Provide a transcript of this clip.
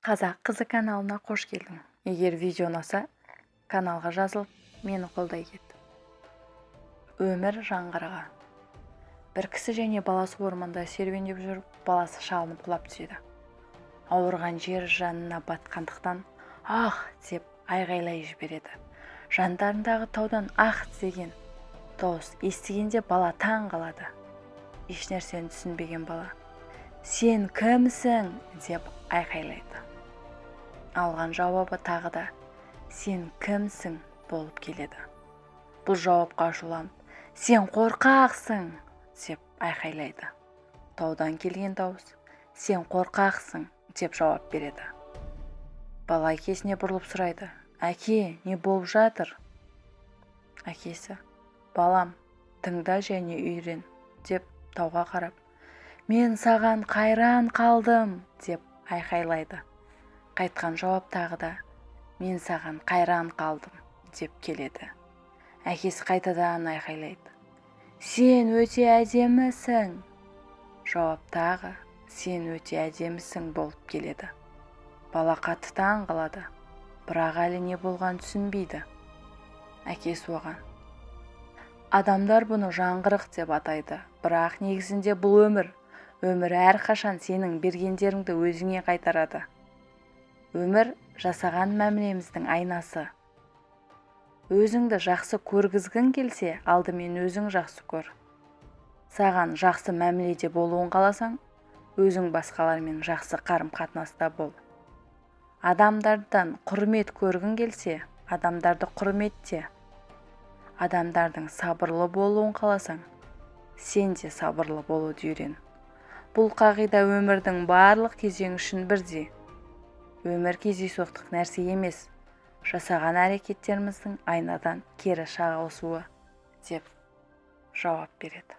Қазақ қызы каналына қош келдің. Егер видео ұнаса, каналға жазылып, мені қолдай кет. Өмір жаңғырығы. Бір кісі және баласы орманда серуендеп жүріп, баласы шалынып құлап түседі. Ауырған жер жанына батқандықтан «Ах!» деп айғайлай жібереді. Жандарындағы таудан «Ах!» деген дауыс естігенде бала таң қалады. Ешнәрсені түсінбеген бала «Сен кімсің?» деп айқайлайды. Алған жауабы тағы да «Сен кімсің?» болып келеді. Бұл жауапқа ашуланып «Сен қорқақсың!» деп айқайлайды. Таудан келген дауыс «Сен қорқақсың!» деп жауап береді. Бала әкесіне бұрылып сұрайды «Әке, не болып жатыр?» Әкесі «Балам, тыңда және үйрен» деп тауға қарап «Мен саған қайран қалдым!» деп айқайлайды. Қайтқан жауап тағы да «Мен саған қайран қалдым» деп келеді. Әкесі қайтадан айқайлайды «Сен өте әдемісің!» Жауап тағы «Сен өте әдемісің» болып келеді. Бала қатты таң қалады, бірақ әлі не болған түсінбейді. Әкесі оған «Адамдар бұны жаңғырық деп атайды, бірақ негізінде бұл өмір. Өмір әрқашан сенің бергендеріңді өзіңе қайтарады. Өмір жасаған мәмілеміздің айнасы. Өзіңді жақсы көргізгің келсе, алдымен өзің жақсы көр. Саған жақсы мәміледе болуын қаласаң, өзің басқалармен жақсы қарым-қатынаста бол. Адамдардан құрмет көргің келсе, адамдарды құрметте. Адамдардың сабырлы болуын қаласаң, сен де сабырлы болуды үйрен. Бұл қағида өмірдің барлық кезең үшін бірдей. Өмір кездейсоқтық нәрсе емес, жасаған әрекеттеріміздің айнадан кері шағылысуы деп жауап береді.